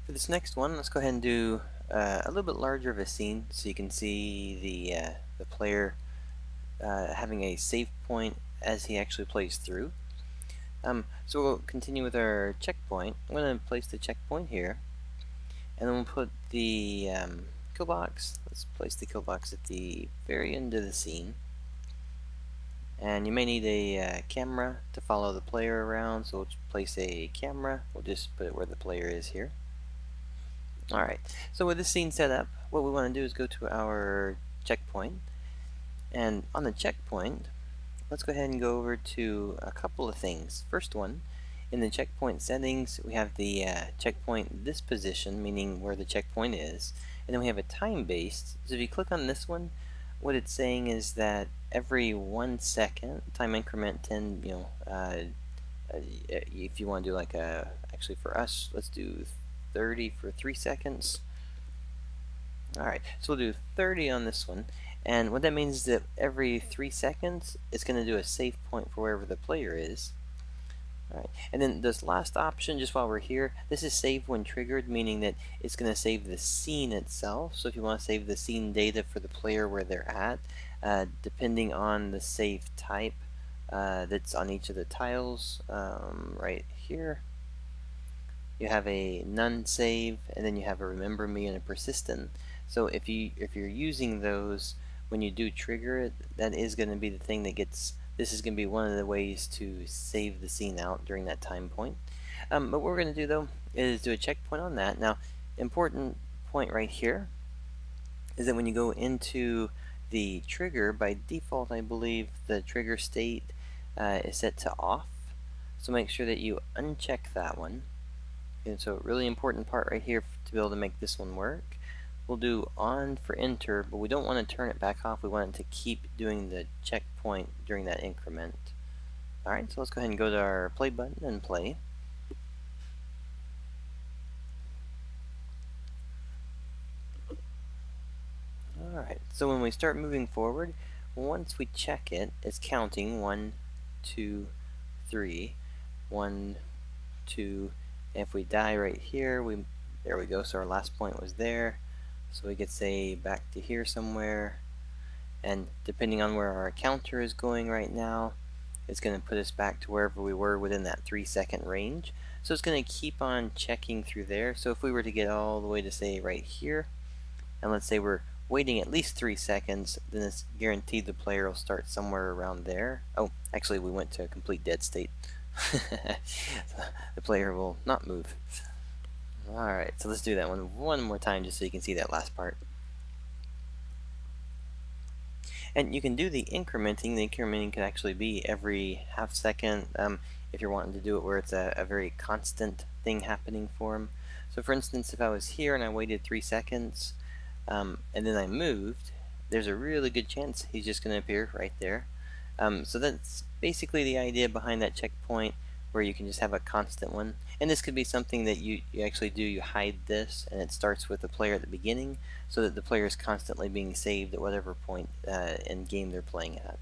For this next one, let's go ahead and do a little bit larger of a scene so you can see the player having a save point as he actually plays through. So we'll continue with our checkpoint. I'm going to place the checkpoint here, and then we'll put the kill box. Let's place the kill box at the very end of the scene. And you may need a camera to follow the player around, so we'll place a camera. We'll just put it where the player is here. Alright, so with this scene set up, what we want to do is go to our checkpoint. And on the checkpoint, let's go ahead and go over to a couple of things. First one, in the checkpoint settings, we have the checkpoint this position, meaning where the checkpoint is. And then we have a time-based. So if you click on this one, what it's saying is that every 1 second, time increment 10, if you want to do like actually for us, let's do 30 for 3 seconds. Alright, so we'll do 30 on this one, and what that means is that every 3 seconds it's going to do a save point for wherever the player is. Alright, and then this last option, just while we're here, this is save when triggered, meaning that it's going to save the scene itself. So if you want to save the scene data for the player where they're at, depending on the save type that's on each of the tiles, right here, you have a none save, and then you have a remember me and a persistent. So if you're using those when you do trigger it, that is going to be the thing that gets. This is going to be one of the ways to save the scene out during that time point. But what we're going to do though is do a checkpoint on that. Now, important point right here is that when you go into the trigger, by default, I believe the trigger state is set to off. So make sure that you uncheck that one. And so really important part right here to be able to make this one work. We'll do on for enter, but we don't want to turn it back off. We want it to keep doing the checkpoint during that increment. Alright, so let's go ahead and go to our play button and play. Alright, so when we start moving forward, once we check it, it's counting 1, 2, 3, 1, 2. If we die right here, there we go. So our last point was there. So we could say back to here somewhere, and depending on where our counter is going right now, it's going to put us back to wherever we were within that 3-second range. So it's going to keep on checking through there. So if we were to get all the way to say right here, and let's say we're waiting at least 3 seconds, then it's guaranteed the player will start somewhere around there. Oh, actually we went to a complete dead state. The player will not move. Alright, so let's do that one more time just so you can see that last part. And you can do the incrementing. The incrementing could actually be every half second if you're wanting to do it where it's a very constant thing happening for him. So for instance, if I was here and I waited 3 seconds and then I moved, there's a really good chance he's just going to appear right there. So that's basically the idea behind that checkpoint, where you can just have a constant one. And this could be something that you actually do. You hide this, and it starts with the player at the beginning, so that the player is constantly being saved at whatever point in game they're playing at.